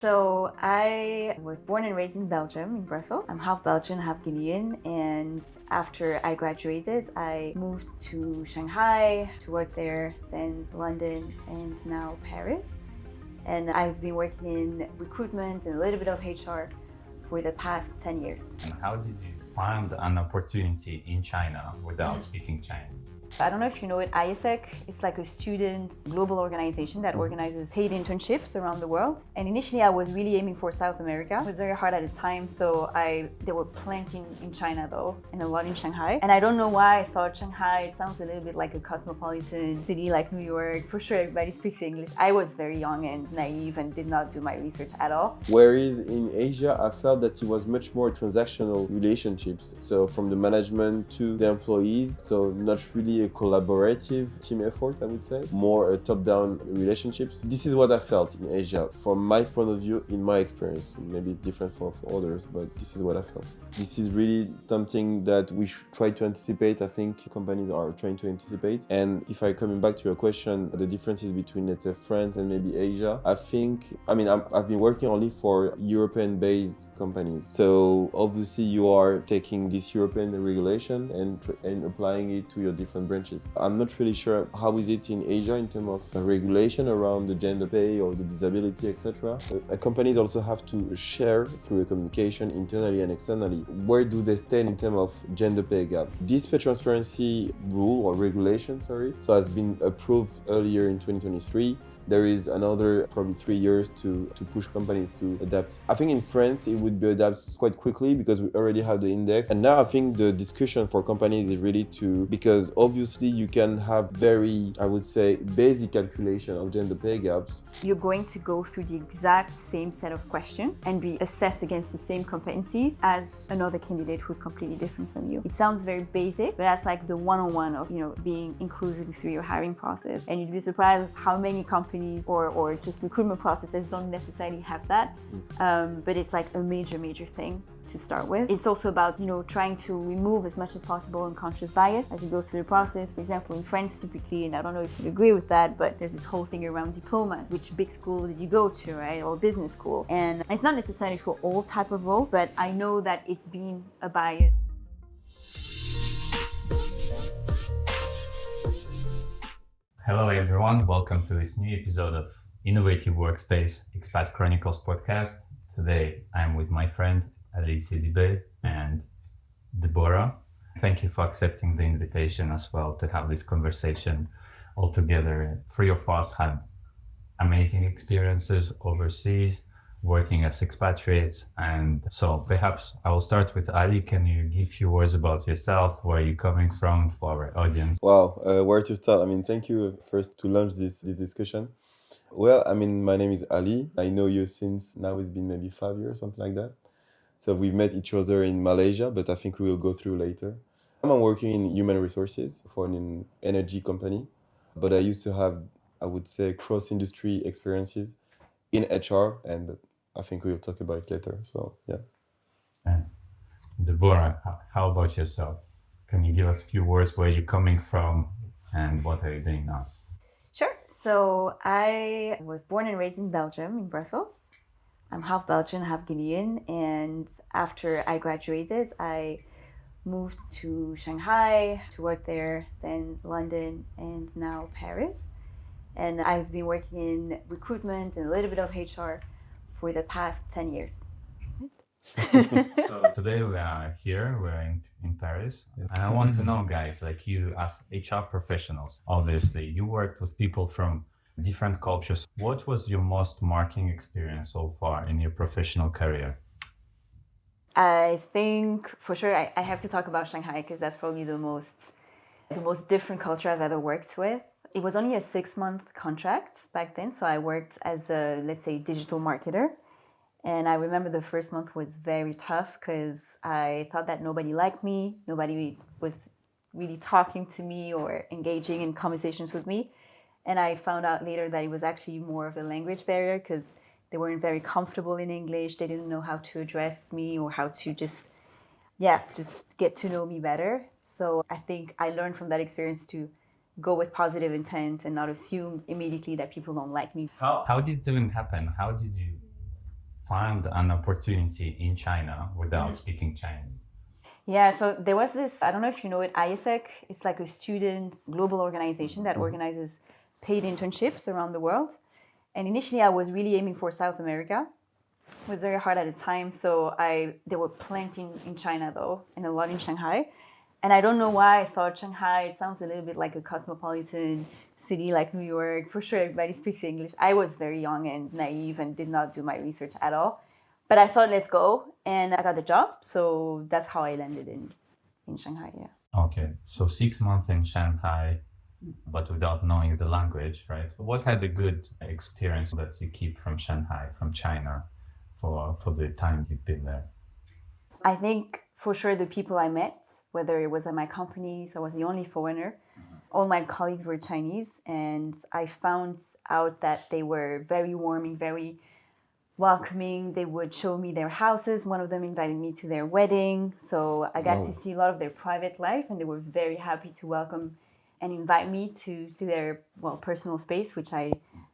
So I was born and raised in Belgium, in Brussels. I'm half Belgian, half Guinean, and after I graduated, I moved to Shanghai to work there, then London, and now Paris. And I've been working in recruitment and a little bit of HR for the past 10 years. And how did you find an opportunity in China without speaking Chinese? I don't know if you know it, AIESEC. It's like a student global organization that organizes paid internships around the world. And initially I was really aiming for South America. It was very hard at the time, so there were plenty in China though, and a lot in Shanghai. And I don't know why I thought Shanghai, it sounds a little bit like a cosmopolitan city like New York. For sure everybody speaks English. I was very young and naive and did not do my research at all. Whereas in Asia, I felt that it was much more transactional relationships. So from the management to the employees, so not really a collaborative team effort, I would say, more top-down relationships. This is what I felt in Asia. From my point of view, in my experience, maybe it's different for others, but this is what I felt. This is really something that we should try to anticipate. I think companies are trying to anticipate. And if I coming back to your question, the differences between, let's say, France and maybe Asia, I've been working only for European-based companies. So obviously you are taking this European regulation and applying it to your different branches. I'm not really sure how is it in Asia in terms of regulation around the gender pay or the disability, etc. Companies also have to share through a communication internally and externally. Where do they stand in terms of gender pay gap? This pay transparency rule or regulation, so has been approved earlier in 2023. There is another probably 3 years to push companies to adapt. I think in France it would be adapted quite quickly because we already have the index. And now I think the discussion for companies is really because obviously you can have very, I would say, basic calculation of gender pay gaps. You're going to go through the exact same set of questions and be assessed against the same competencies as another candidate who's completely different from you. It sounds very basic, but that's like the one-on-one of, being inclusive through your hiring process. And you'd be surprised how many companies or just recruitment processes don't necessarily have that. But it's like a major thing to start with. It's also about, trying to remove as much as possible unconscious bias as you go through the process. For example, in France typically, and I don't know if you agree with that, but there's this whole thing around diplomas. Which big school did you go to, right? Or business school. And it's not necessarily for all type of roles, but I know that it's been a bias. Hello everyone, welcome to this new episode of Innovative Workspace Expat Chronicles podcast. Today I'm with my friend Ali Sidibe and Deborah. Thank you for accepting the invitation as well to have this conversation all together. 3 of us had amazing experiences overseas, working as expatriates. And so perhaps I will start with Ali. Can you give a few words about yourself? Where are you coming from for our audience? Wow, where to start? Thank you first to launch this discussion. Well, my name is Ali. I know you since now it's been maybe 5 years, something like that. So we've met each other in Malaysia, but I think we will go through later. I'm working in human resources for an energy company, but I used to have, I would say, cross-industry experiences in HR, and I think we will talk about it later. So, yeah. And Deborah, how about yourself? Can you give us a few words where you're coming from and what are you doing now? Sure. So I was born and raised in Belgium, in Brussels. I'm half Belgian, half Guinean, and after I graduated, I moved to Shanghai to work there, then London, and now Paris. And I've been working in recruitment and a little bit of HR for the past 10 years. So today we are here, we're in Paris. And I want to know, guys, like you as HR professionals, obviously, you worked with people from different cultures. What was your most marking experience so far in your professional career? I think for sure I have to talk about Shanghai because that's probably the most different culture I've ever worked with. It was only a 6-month contract back then, so I worked as a, let's say, digital marketer. And I remember the first month was very tough because I thought that nobody liked me, nobody was really talking to me or engaging in conversations with me. And I found out later that it was actually more of a language barrier because they weren't very comfortable in English. They didn't know how to address me or how to just get to know me better. So I think I learned from that experience to go with positive intent and not assume immediately that people don't like me. How did it even happen? How did you find an opportunity in China without speaking Chinese? Yeah, so there was this, I don't know if you know it, AIESEC. It's like a student global organization that organizes paid internships around the world. And initially I was really aiming for South America. It was very hard at the time, so there were plenty in China though, and a lot in Shanghai. And I don't know why I thought Shanghai, it sounds a little bit like a cosmopolitan city like New York. For sure, everybody speaks English. I was very young and naive and did not do my research at all. But I thought, let's go. And I got the job. So that's how I landed in Shanghai, yeah. Okay, so 6 months in Shanghai, but without knowing the language, right? What had a good experience that you keep from Shanghai, from China, for the time you've been there? I think for sure the people I met, whether it was at my company, so I was the only foreigner, all my colleagues were Chinese, and I found out that they were very warming, very welcoming. They would show me their houses. One of them invited me to their wedding. So I got to see a lot of their private life, and they were very happy to welcome and invite me to their personal space, which I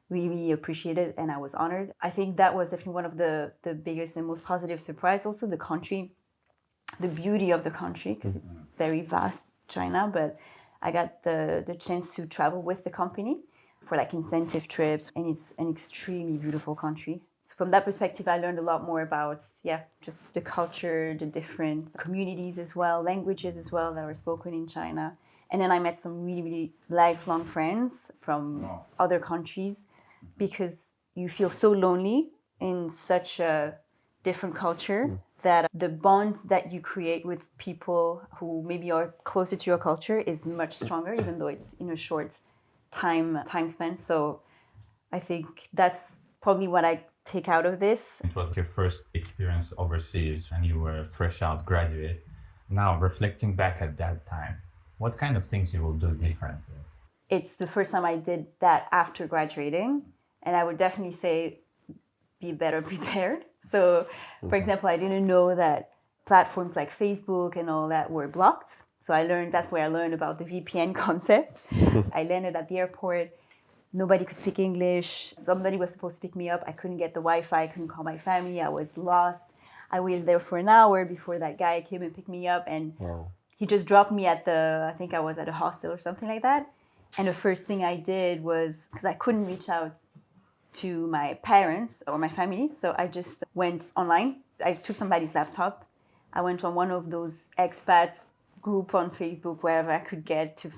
really appreciated and I was honored. I think that was definitely one of the biggest and most positive surprise. Also the country, the beauty of the country, because it's very vast, China, but I got the chance to travel with the company for like incentive trips, and it's an extremely beautiful country. So from that perspective, I learned a lot more about, just the culture, the different communities as well, languages as well that are spoken in China. And then I met some really, really lifelong friends from other countries, because you feel so lonely in such a different culture that the bond that you create with people who maybe are closer to your culture is much stronger, even though it's in a short time span. So I think that's probably what I take out of this. It was your first experience overseas and you were a fresh out graduate. Now, reflecting back at that time, what kind of things you will do differently? It's the first time I did that after graduating, and I would definitely say be better prepared. So, for example, I didn't know that platforms like Facebook and all that were blocked. So that's where I learned about the VPN concept. I landed at the airport. Nobody could speak English. Somebody was supposed to pick me up. I couldn't get the Wi-Fi. I couldn't call my family. I was lost. I waited there for an hour before that guy came and picked me up. And he just dropped me I think I was at a hostel or something like that. And the first thing I did was, because I couldn't reach out to my parents or my family, so I just went online. I took somebody's laptop. I went on one of those expat group on Facebook, wherever I could get to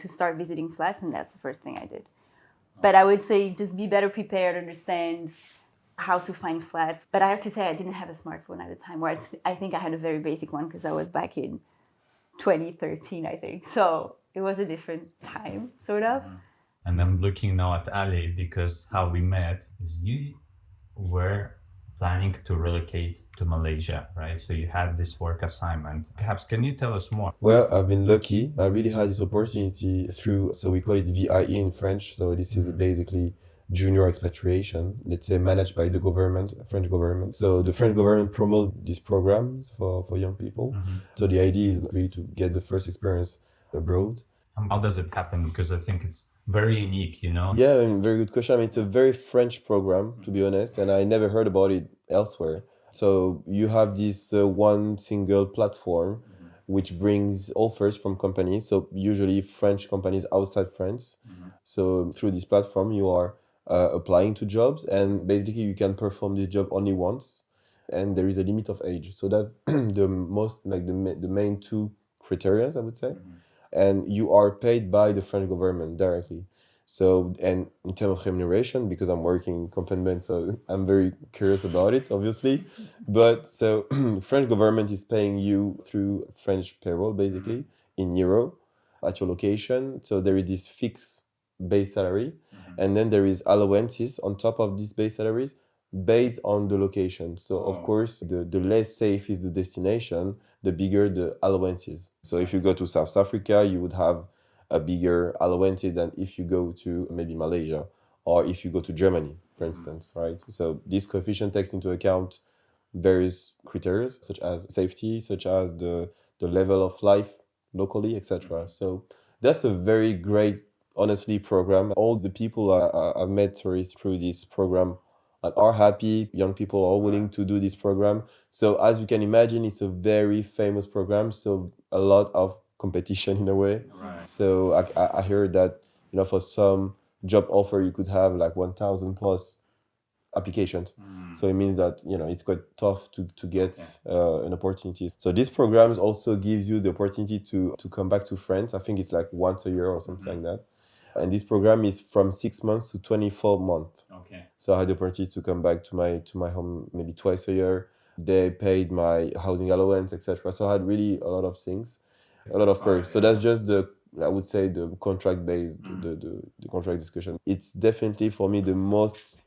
start visiting flats, and that's the first thing I did. But I would say just be better prepared, understand how to find flats. But I have to say I didn't have a smartphone at the time, or I think I had a very basic one because I was back in 2013, I think. So it was a different time, sort of. And I'm looking now at Ali, because how we met is you were planning to relocate to Malaysia, right? So you had this work assignment. Perhaps can you tell us more? Well, I've been lucky. I really had this opportunity through, so we call it VIE in French. So this is basically junior expatriation, let's say managed by the government, French government. So the French government promote this program for young people. So the idea is really to get the first experience abroad. How does it happen? Because I think it's very unique, you know? Yeah, very good question. I mean, it's a very French program, to be honest, and I never heard about it elsewhere. So you have this one single platform which brings offers from companies, so usually French companies outside France. So through this platform, you are applying to jobs, and basically you can perform this job only once, and there is a limit of age. So that's the most, like the main two criteria, I would say. And you are paid by the French government directly. So, and in terms of remuneration, because I'm working in complement, so I'm very curious about it, obviously. But so French government is paying you through French payroll, basically, in euro at your location. So there is this fixed base salary, and then there is allowances on top of these base salaries based on the location. So of course, the less safe is the destination, the bigger the allowances. So if you go to South Africa, you would have a bigger allowance than if you go to maybe Malaysia, or if you go to Germany, for instance, right? So this coefficient takes into account various criteria, such as safety, such as the level of life locally, etc. So that's a very great, honestly, program. All the people I've met through this program are happy. Young people are willing to do this program. So as you can imagine, it's a very famous program. So a lot of competition in a way. Right. So I heard that, for some job offer, you could have like 1,000 plus applications. So it means that, it's quite tough to get an opportunity. So this program also gives you the opportunity to come back to France. I think it's like once a year or something like that. And this program is from 6 months to 24 months. Okay. So I had the opportunity to come back to my home maybe twice a year. They paid my housing allowance, etc. So I had really a lot of things, a lot of perks. So that's just I would say the contract based, the contract discussion. It's definitely for me the most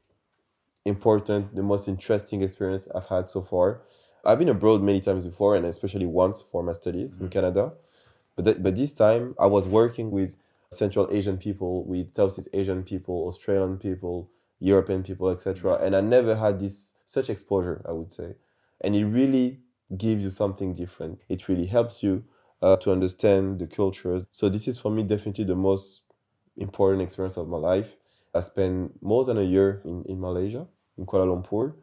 important, the most interesting experience I've had so far. I've been abroad many times before, and especially once for my studies in Canada. But this time I was working with Central Asian people, with Southeast Asian people, Australian people, European people, etc. And I never had such exposure, I would say. And it really gives you something different. It really helps you to understand the cultures. So this is for me definitely the most important experience of my life. I spent more than a year in Malaysia, in Kuala Lumpur.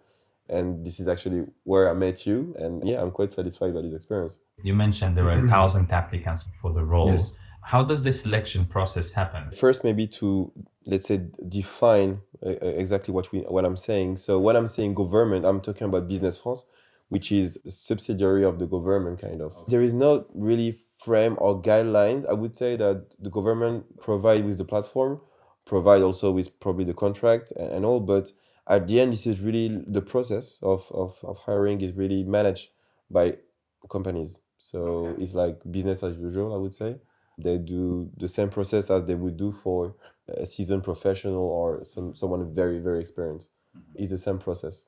And this is actually where I met you. And yeah, I'm quite satisfied by this experience. You mentioned there were 1,000 applicants for the roles. Yes. How does the selection process happen? First, maybe to, let's say, define exactly what I'm saying. So when I'm saying government, I'm talking about Business France, which is a subsidiary of the government, kind of. Okay. There is not really frame or guidelines. I would say that the government provide with the platform, provide also with probably the contract and all, but at the end, this is really the process of hiring is really managed by companies. So It's like business as usual, I would say. They do the same process as they would do for a seasoned professional or someone very, very experienced. It's the same process.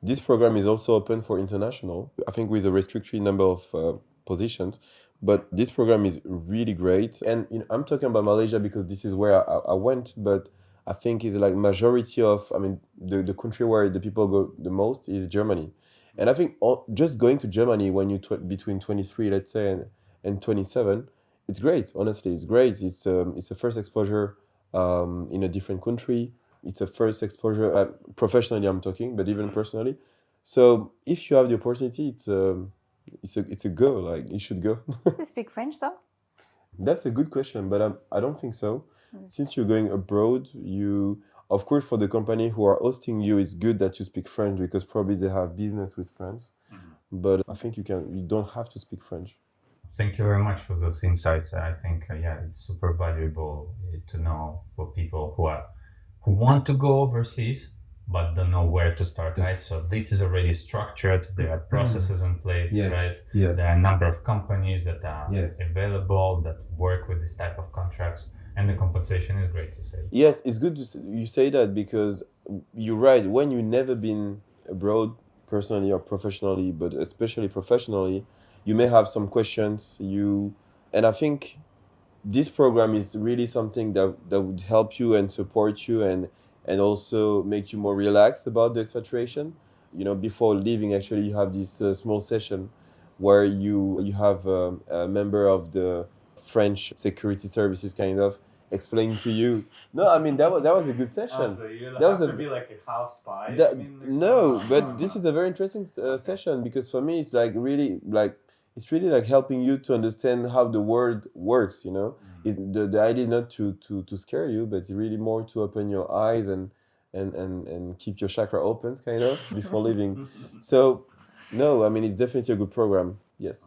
This program is also open for international, I think with a restricted number of positions. But this program is really great. And I'm talking about Malaysia because this is where I went, but I think it's like majority of, the country where the people go the most is Germany. And I think just going to Germany when you between 23, let's say, and 27, it's great. Honestly, it's great. It's a first exposure in a different country. It's a first exposure professionally. I'm talking, but even personally. So if you have the opportunity, it's a go. Like you should go. Do you speak French though? That's a good question, but I don't think so. Since you're going abroad, of course, for the company who are hosting you, it's good that you speak French because probably they have business with France. But I think you don't have to speak French. Thank you very much for those insights. I think, it's super valuable to know for people who want to go overseas, but don't know where to start, right? So this is already structured. There are processes in place, right? Yes. There are a number of companies that are available that work with this type of contracts. And the compensation is great, you say. Yes, it's good you say that because you're right. When you've never been abroad personally or professionally, but especially professionally, you may have some questions. And I think this program is really something that would help you and support you and also make you more relaxed about the expatriation. Before leaving, actually, you have this small session where you have a member of the French security services kind of explain to you. No, that was a good session. So you that was to be like a half spy? No, but this is a very interesting session because for me it's like really like helping you to understand how the world works. The idea is not to scare you, but it's really more to open your eyes and keep your chakra open kind of before leaving. So no, it's definitely a good program. Yes.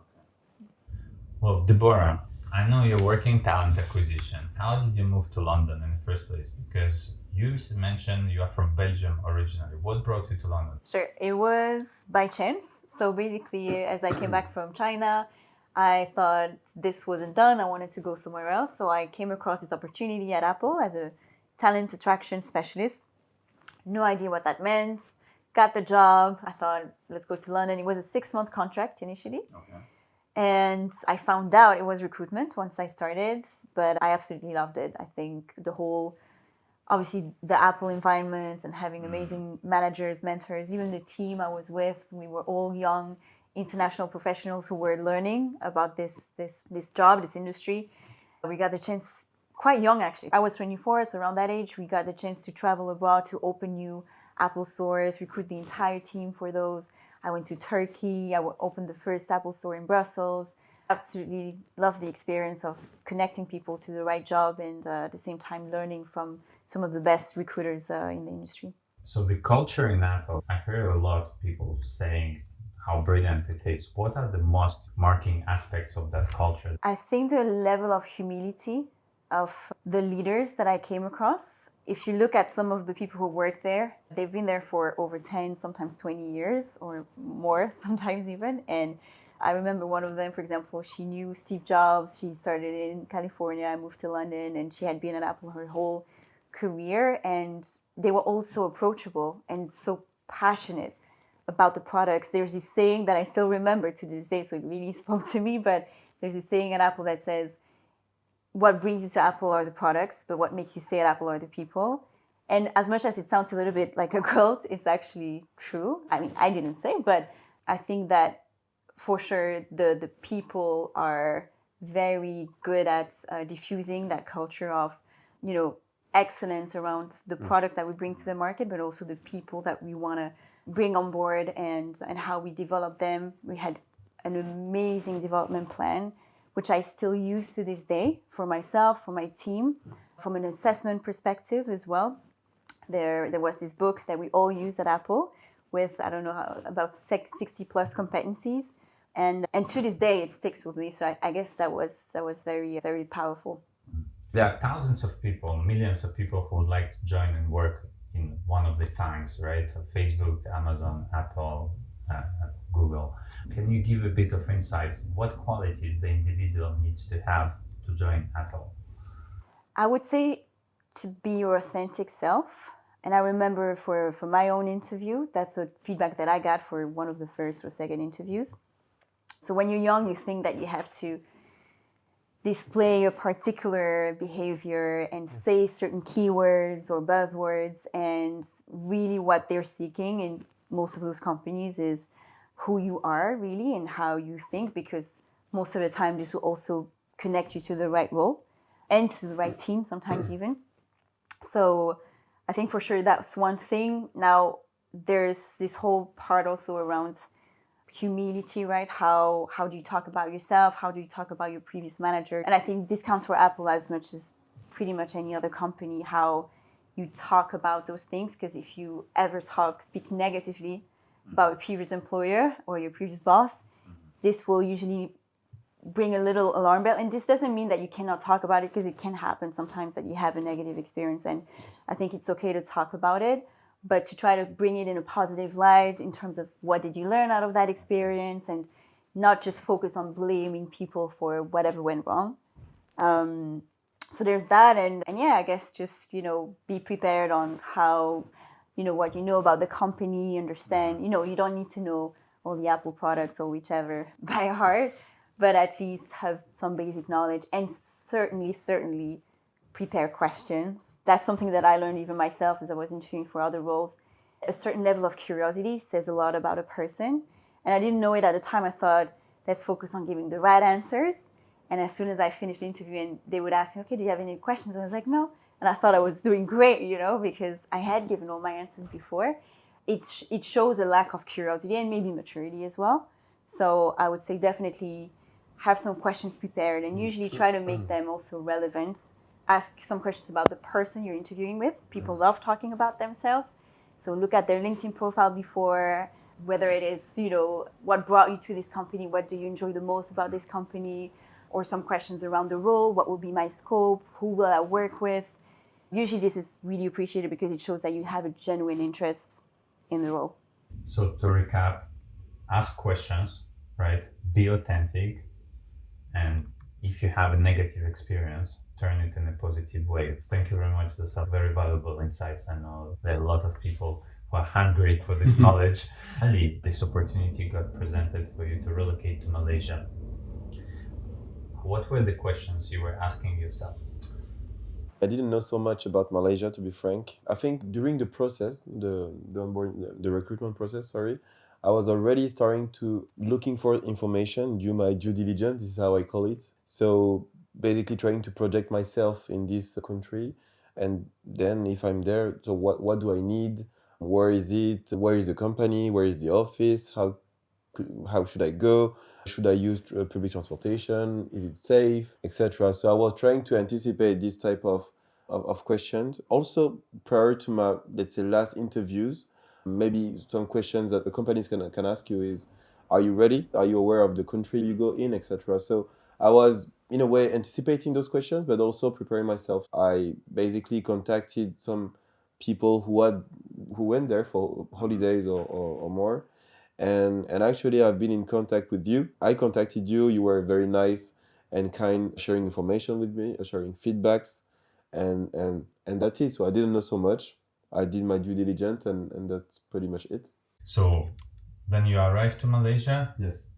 Well, Deborah, I know you're working talent acquisition. How did you move to London in the first place? Because you mentioned you are from Belgium originally. What brought you to London? Sure, it was by chance. So basically, as I came back from China, I thought this wasn't done. I wanted to go somewhere else. So I came across this opportunity at Apple as a talent attraction specialist. No idea what that meant. Got the job. I thought, let's go to London. It was a 6-month contract initially. Okay. And I found out it was recruitment once I started, but I absolutely loved it. I think obviously the Apple environment and having amazing managers, mentors, even the team I was with, we were all young international professionals who were learning about this job, this industry. We got the chance quite young actually. I was 24, so around that age, we got the chance to travel abroad to open new Apple stores, recruit the entire team for those. I went to Turkey. I opened the first Apple store in Brussels. Absolutely loved the experience of connecting people to the right job and at the same time learning from some of the best recruiters in the industry. So the culture in Apple, I heard a lot of people saying how brilliant it is. What are the most marking aspects of that culture? I think the level of humility of the leaders that I came across. If you look at some of the people who work there, they've been there for over 10, sometimes 20 years or more, sometimes even. And I remember one of them, for example, she knew Steve Jobs. She started in California, I moved to London, and she had been at Apple her whole career. And they were all so approachable and so passionate about the products. There's this saying that I still remember to this day, so it really spoke to me, but there's this saying at Apple that says, what brings you to Apple are the products, but what makes you stay at Apple are the people. And as much as it sounds a little bit like a cult, it's actually true. I mean, I didn't say, but I think that for sure the people are very good at diffusing that culture of, excellence around the product that we bring to the market, but also the people that we want to bring on board and how we develop them. We had an amazing development plan, which I still use to this day for myself, for my team, from an assessment perspective as well. There was this book that we all use at Apple with, about 60 plus competencies. And to this day, it sticks with me. So I guess that was very, very powerful. There are thousands of people, millions of people who would like to join and work in one of the FANGs, right? Facebook, Amazon, Apple, Google. Can you give a bit of insights? What qualities the individual needs to have to join Apple? I would say to be your authentic self. And I remember for my own interview, that's a feedback that I got for one of the first or second interviews. So when you're young, you think that you have to display a particular behavior and say certain keywords or buzzwords. And really what they're seeking in most of those companies is who you are really and how you think, because most of the time this will also connect you to the right role and to the right team sometimes even. So I think for sure that's one thing. Now there's this whole part also around humility, right? How do you talk about yourself? How do you talk about your previous manager? And I think this counts for Apple as much as pretty much any other company, how you talk about those things. Because if you ever speak negatively about your previous employer or your previous boss, this will usually bring a little alarm bell. And this doesn't mean that you cannot talk about it, because it can happen sometimes that you have a negative experience. And I think it's okay to talk about it, but to try to bring it in a positive light in terms of what did you learn out of that experience, and not just focus on blaming people for whatever went wrong. So there's that. And yeah, I guess just, be prepared on how, what you know about the company, understand, you don't need to know all the Apple products or whichever by heart, but at least have some basic knowledge, and certainly prepare questions. That's something that I learned even myself as I was interviewing for other roles. A certain level of curiosity says a lot about a person. And I didn't know it at the time. I thought, let's focus on giving the right answers. And as soon as I finished the interview and they would ask me, okay, do you have any questions? I was like, no. And I thought I was doing great, because I had given all my answers before. It shows a lack of curiosity and maybe maturity as well. So I would say definitely have some questions prepared, and usually try to make them also relevant. Ask some questions about the person you're interviewing with. People love talking about themselves. So look at their LinkedIn profile before, whether it is, what brought you to this company, what do you enjoy the most about this company, or some questions around the role, what will be my scope, who will I work with. Usually this is really appreciated because it shows that you have a genuine interest in the role. So to recap, ask questions, right? Be authentic. And if you have a negative experience, turn it in a positive way. Thank you very much. Those are very valuable insights. I know there are a lot of people who are hungry for this knowledge. Ali, this opportunity got presented for you to relocate to Malaysia. What were the questions you were asking yourself? I didn't know so much about Malaysia, to be frank. I think during the process, the recruitment process, I was already starting to looking for information, do my due diligence, this is how I call it. So basically trying to project myself in this country, and then if I'm there, so what do I need? Where is it? Where is the company? Where is the office? How should I go? Should I use public transportation? Is it safe, etc.? So I was trying to anticipate this type of questions. Also, prior to my, let's say, last interviews, maybe some questions that the companies can ask you is, are you ready? Are you aware of the country you go in, etc.? So I was, in a way, anticipating those questions, but also preparing myself. I basically contacted some people who went there for holidays or more. And actually, I've been in contact with you. I contacted you. You were very nice and kind, sharing information with me, sharing feedbacks, and that's it. So I didn't know so much. I did my due diligence, and that's pretty much it. So then you arrived to Malaysia. Yes.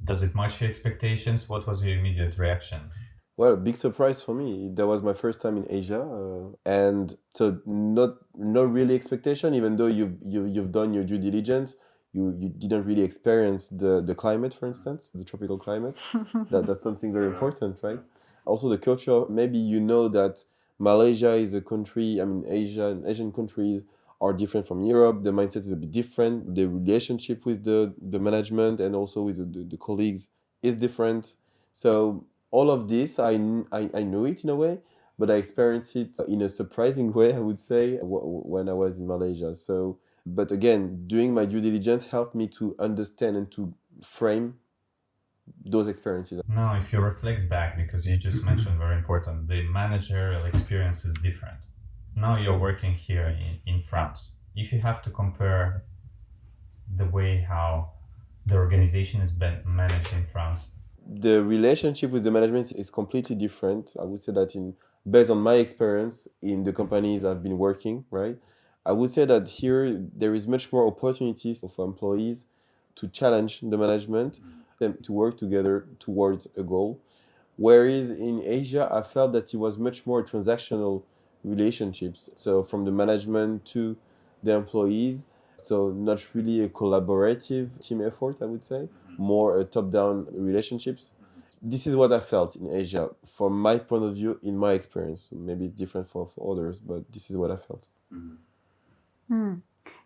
Does it match your expectations? What was your immediate reaction? Well, a big surprise for me. That was my first time in Asia, and so not really expectation. Even though you've done your due diligence, you didn't really experience the climate, for instance, the tropical climate. That's something very important, right? Also the culture. Maybe you know that Malaysia is a country. I mean, Asian countries are different from Europe. The mindset is a bit different. The relationship with the management and also with the colleagues is different. So all of this, I knew it in a way, but I experienced it in a surprising way, I would say, when I was in Malaysia. So, but again, doing my due diligence helped me to understand and to frame those experiences. Now, if you reflect back, because you just mentioned very important, the managerial experience is different. Now you're working here in France. If you have to compare the way how the organization is managed in France, the relationship with the management is completely different. I would say that based on my experience in the companies I've been working, right? I would say that here there is much more opportunities for employees to challenge the management, them to work together towards a goal. Whereas in Asia, I felt that it was much more transactional relationships. So from the management to the employees. So not really a collaborative team effort, I would say, more a top-down relationships. This is what I felt in Asia, from my point of view, in my experience. Maybe it's different for others, but this is what I felt.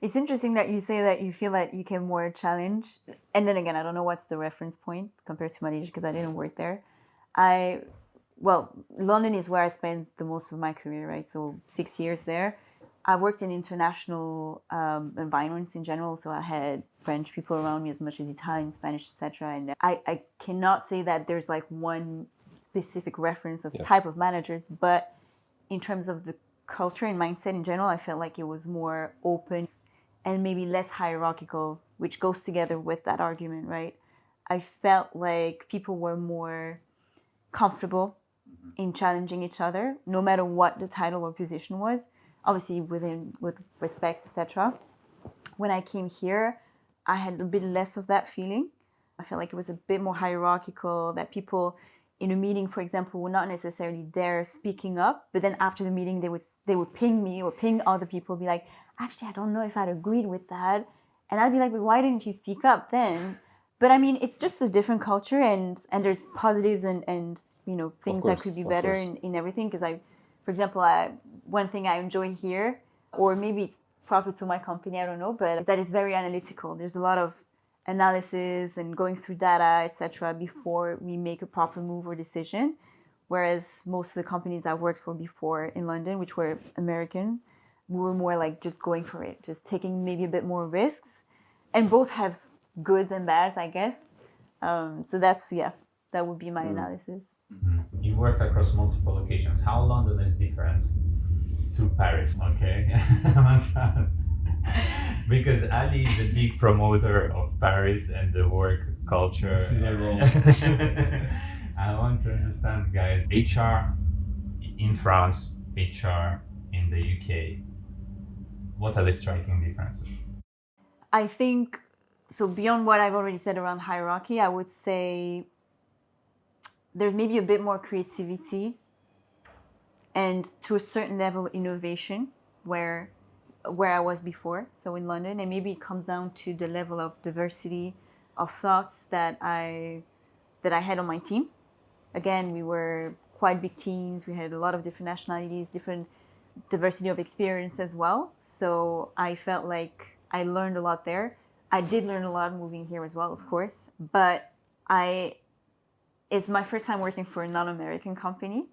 It's interesting that you say that you feel that you can more challenge. And then again, I don't know what's the reference point compared to Malaysia because I didn't work there. London is where I spent the most of my career, right? So 6 years there. I worked in international environments in general, so I had French people around me as much as Italian, Spanish, etc. And I cannot say that there's like one specific reference of type of managers, but in terms of the culture and mindset in general, I felt like it was more open and maybe less hierarchical, which goes together with that argument, right? I felt like people were more comfortable in challenging each other, no matter what the title or position was. Obviously with respect, etc. When I came here, I had a bit less of that feeling. I felt like it was a bit more hierarchical, that people in a meeting, for example, were not necessarily there speaking up, but then after the meeting, they would ping me or ping other people, be like, actually, I don't know if I'd agreed with that. And I'd be like, but why didn't you speak up then? But I mean, it's just a different culture, and there's positives and things that could be better in everything. Because for example, one thing I enjoy here, or maybe it's proper to my company, I don't know, but that it's very analytical. There's a lot of analysis and going through data, etc., before we make a proper move or decision. Whereas most of the companies I worked for before in London, which were American, we were more like just going for it, just taking maybe a bit more risks. And both have goods and bads, I guess. So that would be my analysis. You worked across multiple locations. How London is different to Paris? Okay. Because Ali is a big promoter of Paris and the work culture. I want to understand, guys, HR in France, HR in the UK. What are the striking differences? I think, so beyond what I've already said around hierarchy, I would say there's maybe a bit more creativity and to a certain level innovation where I was before, so in London, and maybe it comes down to the level of diversity of thoughts that I had on my teams. Again, we were quite big teams. We had a lot of different nationalities, different diversity of experience as well. So I felt like I learned a lot there. I did learn a lot moving here as well, of course, but it's my first time working for a non-American company,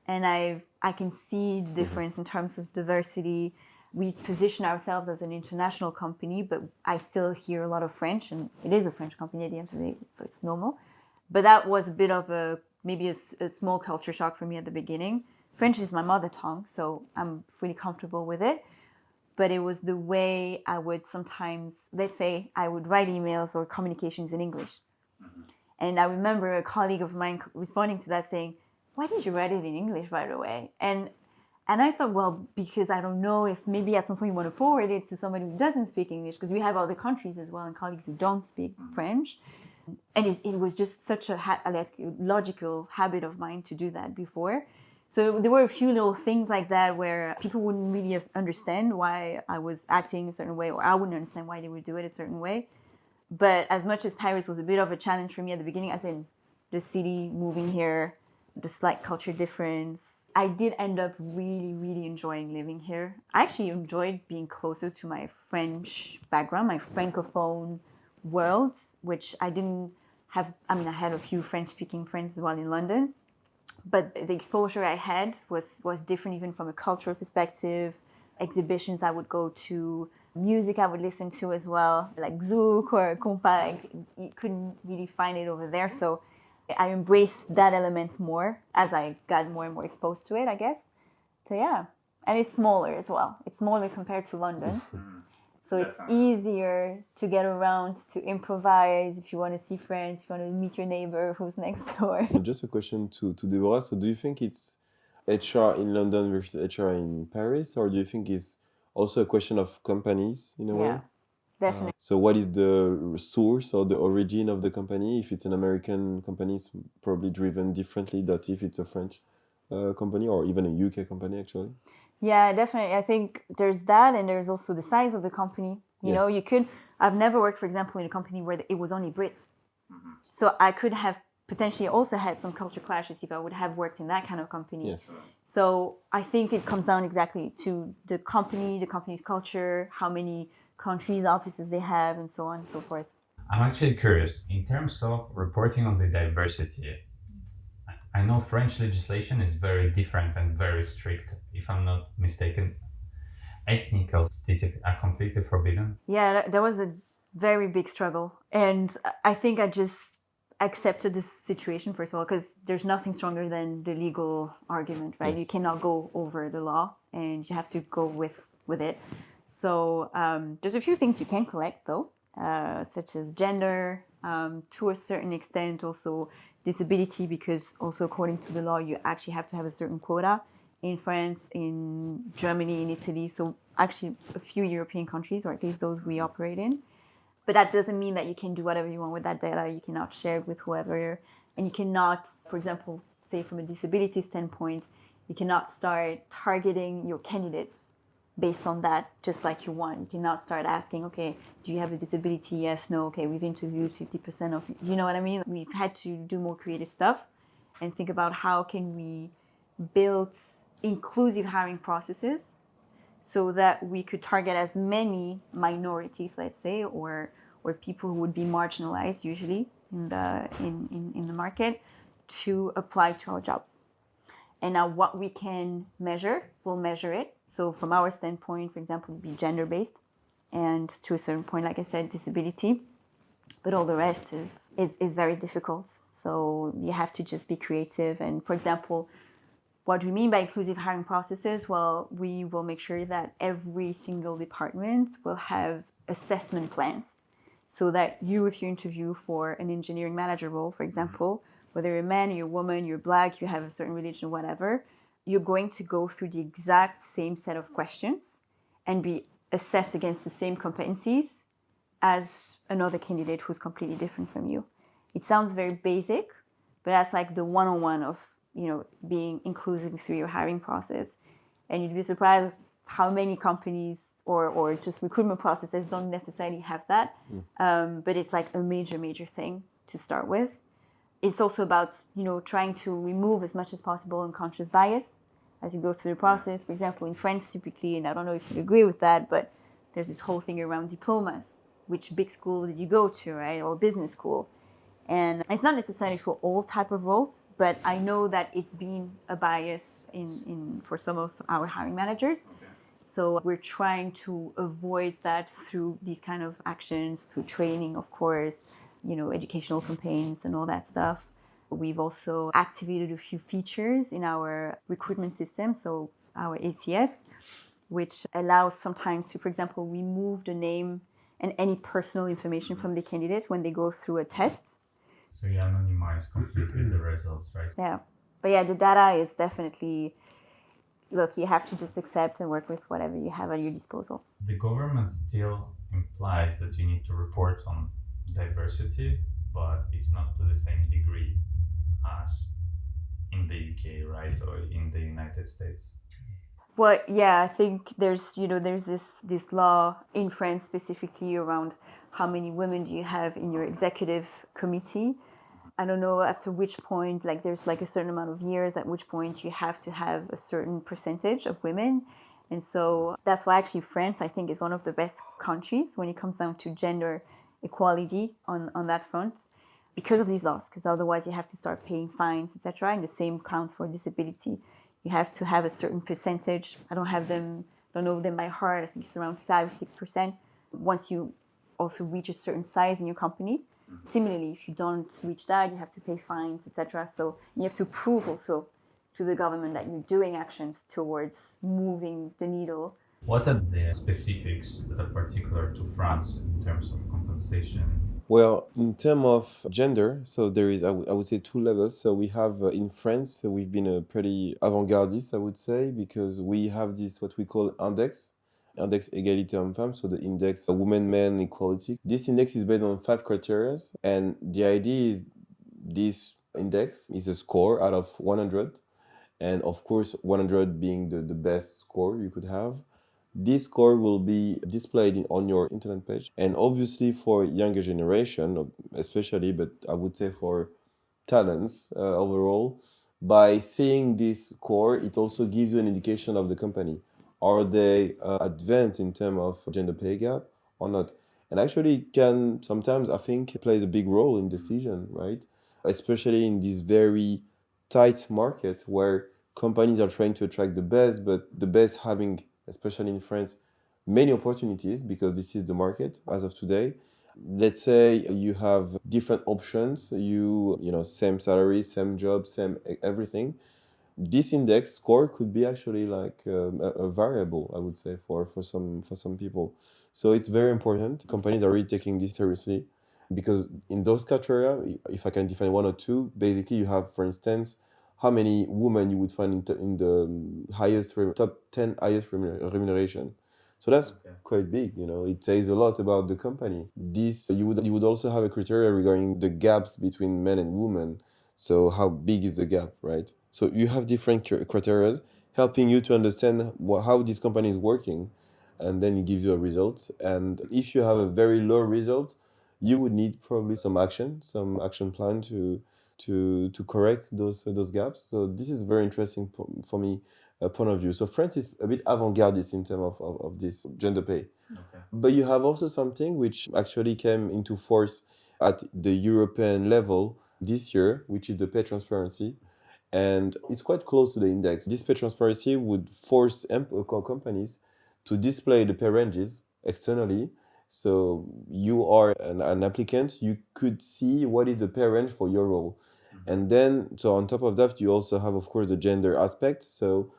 and I can see the difference in terms of diversity. We position ourselves as an international company, but I still hear a lot of French, and it is a French company at the end of the day, so it's normal. But that was a bit of maybe a small culture shock for me at the beginning. French is my mother tongue, so I'm fully comfortable with it. But it was the way I would sometimes, let's say, I would write emails or communications in English. And I remember a colleague of mine responding to that saying, "Why did you write it in English right away?" And I thought, well, because I don't know if maybe at some point you want to forward it to somebody who doesn't speak English, because we have other countries as well and colleagues who don't speak French. And it was just such a logical habit of mine to do that before. So there were a few little things like that where people wouldn't really understand why I was acting a certain way, or I wouldn't understand why they would do it a certain way. But as much as Paris was a bit of a challenge for me at the beginning, as in the city, moving here, the slight culture difference, I did end up really, really enjoying living here. I actually enjoyed being closer to my French background, my Francophone world, which I didn't have. I mean, I had a few French-speaking friends as well in London, but the exposure I had was different even from a cultural perspective. Exhibitions I would go to, music I would listen to as well, like Zouk or Compa, like, you couldn't really find it over there. So I embraced that element more as I got more and more exposed to it, I guess. So yeah, and it's smaller as well. It's smaller compared to London. So it's easier to get around, to improvise if you want to see friends, if you want to meet your neighbor who's next door. Just a question to Deborah. So do you think it's HR in London versus HR in Paris, or do you think it's also a question of companies in a way? Yeah, definitely. So what is the source or the origin of the company? If it's an American company, it's probably driven differently than if it's a French company or even a UK company, actually. Yeah, definitely. I think there's that, and there's also the size of the company. You know, I've never worked, for example, in a company where it was only Brits. So I could have potentially also had some culture clashes if I would have worked in that kind of company. Yes. So I think it comes down exactly to the company's culture, how many countries, offices they have, and so on and so forth. I'm actually curious, in terms of reporting on the diversity, I know French legislation is very different and very strict. If I'm not mistaken, ethnical statistics are completely forbidden. Yeah, that was a very big struggle. And I think I just accepted this situation, first of all, because there's nothing stronger than the legal argument, right? Yes. You cannot go over the law, and you have to go with it. So there's a few things you can collect, though, such as gender, to a certain extent, also disability, because also according to the law, you actually have to have a certain quota in France, in Germany, in Italy. So actually a few European countries, or at least those we operate in. But that doesn't mean that you can do whatever you want with that data. You cannot share it with whoever. And you cannot, for example, say from a disability standpoint, you cannot start targeting your candidates based on that, just like you want. You cannot start asking, okay, do you have a disability? Yes, no, okay, we've interviewed 50% of, you know what I mean? We've had to do more creative stuff and think about how can we build inclusive hiring processes so that we could target as many minorities, let's say, or people who would be marginalized usually in the market to apply to our jobs. And now what we can measure, we'll measure it. So from our standpoint, for example, it'd be gender-based, and to a certain point, like I said, disability. But all the rest is very difficult. So you have to just be creative. And for example, what do we mean by inclusive hiring processes? Well, we will make sure that every single department will have assessment plans so that if you interview for an engineering manager role, for example, whether you're a man, you're a woman, you're black, you have a certain religion, whatever, you're going to go through the exact same set of questions and be assessed against the same competencies as another candidate who's completely different from you. It sounds very basic, but that's like the one-on-one of, being inclusive through your hiring process. And you'd be surprised how many companies or just recruitment processes don't necessarily have that. But it's like a major, major thing to start with. It's also about, trying to remove as much as possible unconscious bias. as you go through the process. For example, in France, typically, and I don't know if you agree with that, but there's this whole thing around diplomas. Which big school did you go to, right? Or business school. And it's not necessarily for all type of roles, but I know that it's been a bias for some of our hiring managers. Okay. So we're trying to avoid that through these kind of actions, through training, of course, educational campaigns and all that stuff. We've also activated a few features in our recruitment system, so our ATS, which allows sometimes to, for example, remove the name and any personal information from the candidate when they go through a test. So you anonymize completely the results, right? Yeah. But yeah, the data is definitely, look, you have to just accept and work with whatever you have at your disposal. The government still implies that you need to report on diversity, but it's not to the same degree as in the UK, right? Or in the United States. Well, yeah, I think there's this law in France specifically around how many women do you have in your executive committee. I don't know after which point, like there's like a certain amount of years at which point you have to have a certain percentage of women. And so that's why actually France, I think, is one of the best countries when it comes down to gender equality on that front because of these laws, because otherwise you have to start paying fines, etc. And the same counts for disability. You have to have a certain percentage. I don't know them by heart. I think it's around 5-6%. Once you also reach a certain size in your company. Similarly, if you don't reach that, you have to pay fines, etc. So you have to prove also to the government that you're doing actions towards moving the needle. What are the specifics that are particular to France in terms of compensation? Well, in terms of gender, so there is, I would say, two levels. So we have in France, we've been pretty avant-gardist, I would say, because we have this, what we call index égalité homme-femme, so the index women-men equality. This index is based on 5 criteria, and the idea is this index is a score out of 100, and of course 100 being the best score you could have. This score will be displayed on your internet page, and obviously for younger generation especially, but I would say for talents overall, by seeing this score, it also gives you an indication of the company. Are they advanced in terms of gender pay gap or not? And actually it can sometimes, I think, plays a big role in decision, right? Especially in this very tight market where companies are trying to attract the best, but the best having, especially in France, many opportunities because this is the market as of today. Let's say you have different options, same salary, same job, same everything. This index score could be actually like a variable, I would say, for some people. So it's very important. Companies are really taking this seriously because in those criteria, if I can define one or two, basically you have, for instance, how many women you would find in the top 10 highest remuneration. So that's quite big, it says a lot about the company. This, you would also have a criteria regarding the gaps between men and women. So how big is the gap, right? So you have different criteria helping you to understand how this company is working, and then it gives you a result. And if you have a very low result, you would need probably some action plan to correct those gaps. So this is very interesting for me, point of view. So France is a bit avant-gardist in terms of this gender pay. Okay. But you have also something which actually came into force at the European level this year, which is the pay transparency. And it's quite close to the index. This pay transparency would force companies to display the pay ranges externally. So you are an applicant, you could see what is the pay range for your role. And then, so on top of that, you also have, of course, the gender aspect. So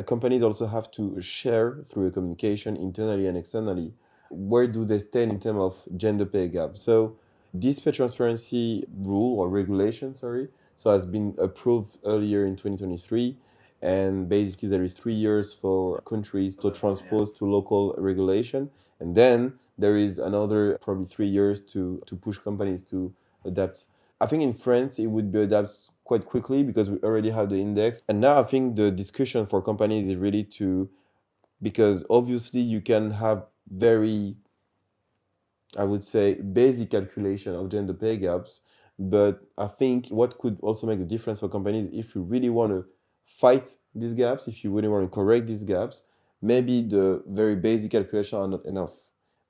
companies also have to share through a communication internally and externally. Where do they stand in terms of gender pay gap? So this pay transparency rule or regulation, so has been approved earlier in 2023. And basically there is 3 years for countries to transpose to local regulation. And then there is another probably 3 years to push companies to adapt. I think in France, it would be adapted quite quickly because we already have the index. And now I think the discussion for companies is really because obviously you can have very, I would say, basic calculation of gender pay gaps. But I think what could also make the difference for companies, if you really want to fight these gaps, if you really want to correct these gaps, maybe the very basic calculations are not enough.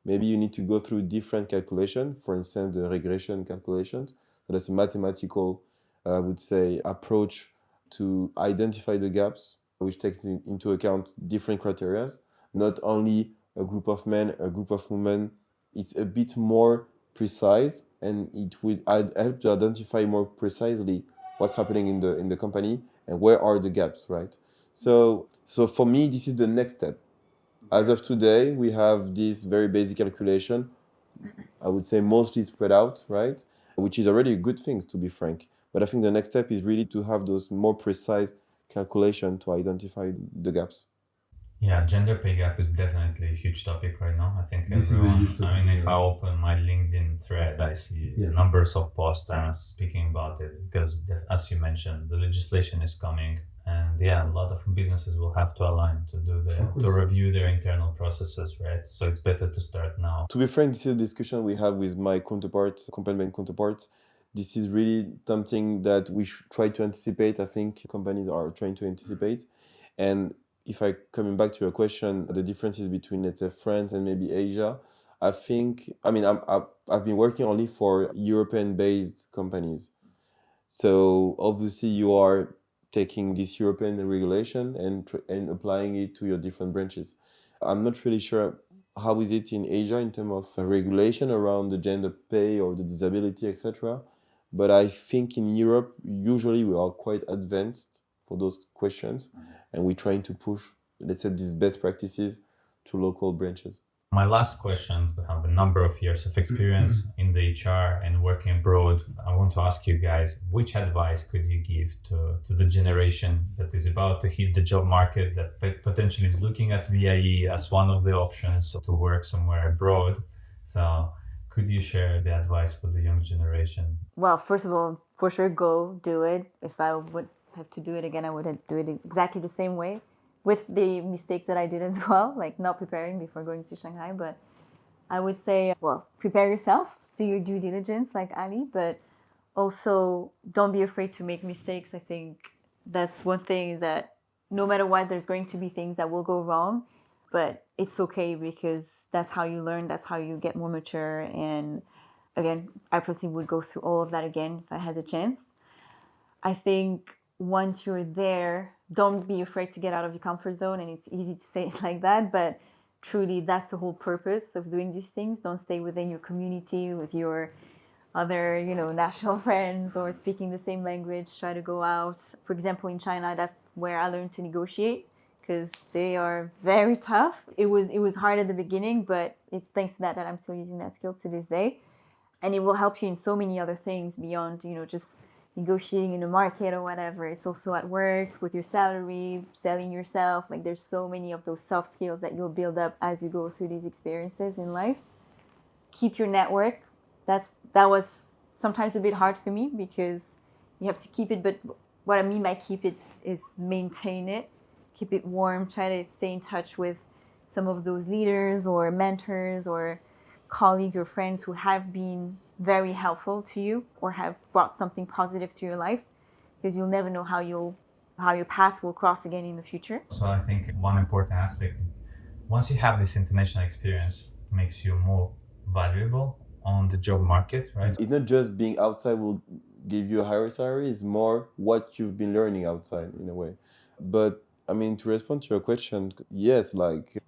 Maybe you need to go through different calculations, for instance, the regression calculations. So that's a mathematical, I would say, approach to identify the gaps, which takes into account different criteria, not only a group of men, a group of women. It's a bit more precise, and it would help to identify more precisely what's happening in the company and where are the gaps, right? So for me, this is the next step. As of today, we have this very basic calculation, I would say mostly spread out, right? Which is already a good thing, to be frank. But I think the next step is really to have those more precise calculation to identify the gaps. Yeah, gender pay gap is definitely a huge topic right now. I think This is a everyone, huge topic, if I open my LinkedIn thread, I see Yes. numbers of posts speaking about it because, as you mentioned, the legislation is coming, and a lot of businesses will have to align to to review their internal processes, right? So it's better to start now. To be frank, this is a discussion we have with my counterparts, company counterparts. This is really something that we should try to anticipate. I think companies are trying to anticipate. And if coming back to your question, the differences between, let's say, France and maybe Asia, I've been working only for European-based companies. So obviously you are taking this European regulation and applying it to your different branches. I'm not really sure how is it in Asia in terms of regulation around the gender pay or the disability, etc. But I think in Europe, usually we are quite advanced for those questions, and we're trying to push, let's say, these best practices to local branches. My last question, we have a number of years of experience in the HR and working abroad. I want to ask you guys, which advice could you give to the generation that is about to hit the job market, that potentially is looking at VIE as one of the options to work somewhere abroad? So could you share the advice for the young generation? Well, first of all, for sure, go do it. If I would have to do it again, I would do it exactly the same way, with the mistakes that I did as well, like not preparing before going to Shanghai. But I would say, well, prepare yourself, do your due diligence like Ali, but also don't be afraid to make mistakes. I think that's one thing that no matter what, there's going to be things that will go wrong, but it's okay because that's how you learn, that's how you get more mature. And again, I personally would go through all of that again if I had the chance. I think once you're there, don't be afraid to get out of your comfort zone. And it's easy to say it like that, but truly that's the whole purpose of doing these things. Don't stay within your community with your other, national friends or speaking the same language. Try to go out. For example, in China, that's where I learned to negotiate because they are very tough. It was hard at the beginning, but it's thanks to that I'm still using that skill to this day. And it will help you in so many other things beyond, just negotiating in the market or whatever. It's also at work with your salary, selling yourself. Like there's so many of those soft skills that you'll build up as you go through these experiences in life. Keep your network. That was sometimes a bit hard for me because you have to keep it. But what I mean by keep it is maintain it, keep it warm. Try to stay in touch with some of those leaders or mentors or colleagues or friends who have been very helpful to you or have brought something positive to your life, because you'll never know how your path will cross again in the future. So I think one important aspect, once you have this international experience, makes you more valuable on the job market, right? It's not just being outside will give you a higher salary, it's more what you've been learning outside in a way. But to respond to your question, yes,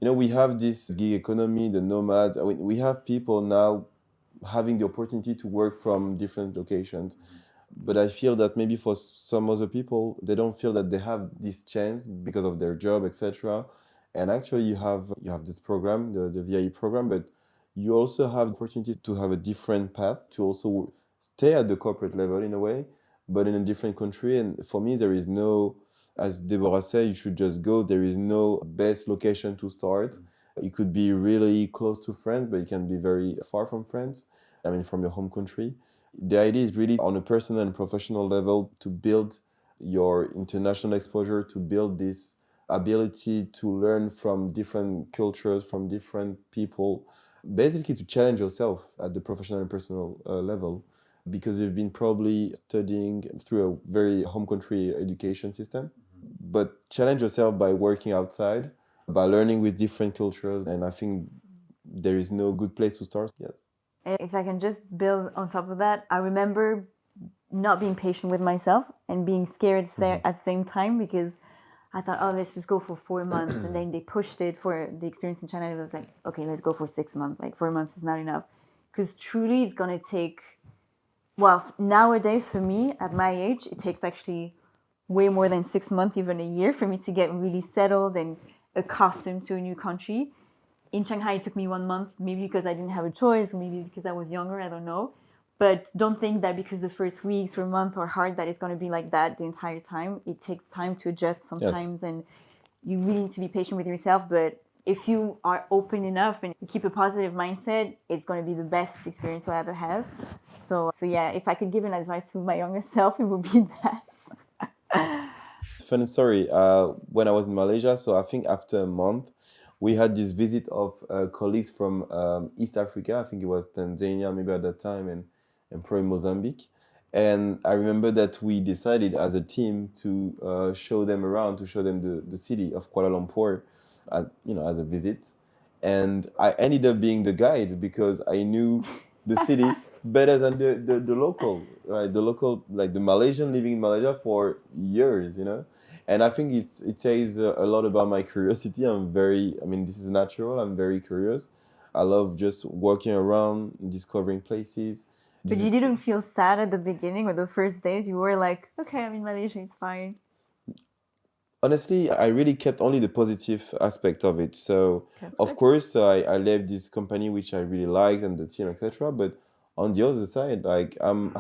we have this gig economy, the nomads. We have people now having the opportunity to work from different locations. But I feel that maybe for some other people, they don't feel that they have this chance because of their job, etc. And actually you have this program, the VIE program, but you also have the opportunity to have a different path, to also stay at the corporate level in a way, but in a different country. And for me, there is no, as Deborah said, you should just go. There is no best location to start. It could be really close to France, but it can be very far from France, from your home country. The idea is really on a personal and professional level to build your international exposure, to build this ability to learn from different cultures, from different people, basically to challenge yourself at the professional and personal level, because you've been probably studying through a very home country education system, but challenge yourself by working outside, by learning with different cultures. And I think there is no good place to start. Yes. And if I can just build on top of that, I remember not being patient with myself and being scared at the same time, because I thought, oh, let's just go for 4 months. And then they pushed it for the experience in China. And it was like, okay, let's go for 6 months. Like 4 months is not enough. Because truly it's going to take, well, nowadays for me, at my age, it takes actually way more than 6 months, even a year, for me to get really settled and accustomed to a new country. In Shanghai, it took me 1 month, maybe because I didn't have a choice, or maybe because I was younger, I don't know. But don't think that because the first weeks or month are hard, that it's going to be like that the entire time. It takes time to adjust sometimes, and you really need to be patient with yourself. But if you are open enough and you keep a positive mindset, it's going to be the best experience you'll ever have. So yeah, if I could give an advice to my younger self, it would be that. Funny story, when I was in Malaysia, so I think after a month, we had this visit of colleagues from East Africa. I think it was Tanzania, maybe at that time, and probably Mozambique. And I remember that we decided as a team to show them around, to show them the city of Kuala Lumpur, as a visit. And I ended up being the guide because I knew the city better than the local, right? The local, like the Malaysian living in Malaysia for years, And I think it says a lot about my curiosity. This is natural. I'm very curious. I love just walking around, discovering places. But you didn't feel sad at the beginning or the first days? You were like, okay, I'm in Malaysia, it's fine. Honestly, I really kept only the positive aspect of it. So, of course, I left this company which I really liked and the team, etc. But on the other side, like I'm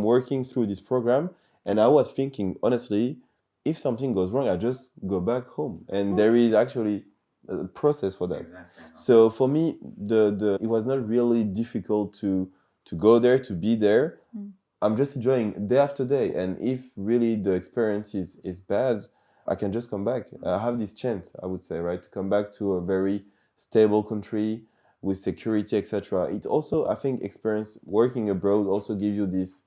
working through this program, and I was thinking, honestly, if something goes wrong, I just go back home, and there is actually a process for that. Exactly. So for me, it was not really difficult to go there, to be there. I'm just enjoying day after day, and if really the experience is bad, I can just come back. I have this chance, I would say, right, to come back to a very stable country with security, etc. It also, I think, experience working abroad also gives you this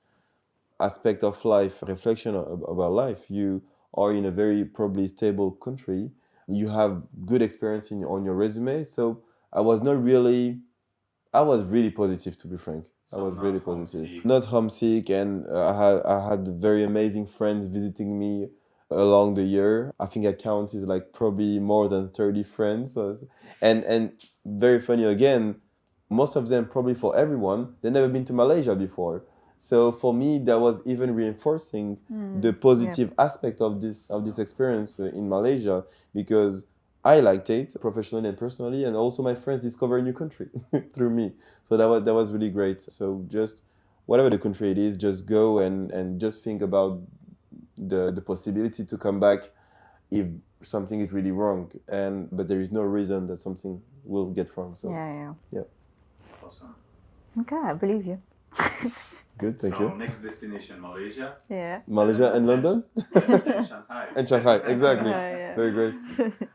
aspect of life, reflection about life. You are in a very probably stable country. You have good experience on your resume. So I was really positive, to be frank. So I was really positive. Homesick. Not homesick, and I had very amazing friends visiting me along the year. I think I counted like probably more than 30 friends. And very funny again, most of them, probably for everyone, they've never been to Malaysia before. So for me, that was even reinforcing the positive aspect of this experience in Malaysia, because I liked it professionally and personally, and also my friends discover a new country through me. So that was really great. So just whatever the country it is, just go and just think about the possibility to come back if something is really wrong. But there is no reason that something will get wrong. So yeah. Awesome. Okay, I believe you. Good, thank you. So next destination, Malaysia. Yeah. Malaysia and London? And Shanghai. And Shanghai, exactly. Yeah. Very great.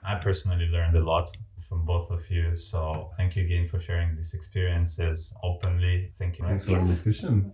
I personally learned a lot from both of you. So thank you again for sharing these experiences openly. Thank you. Thanks for the discussion.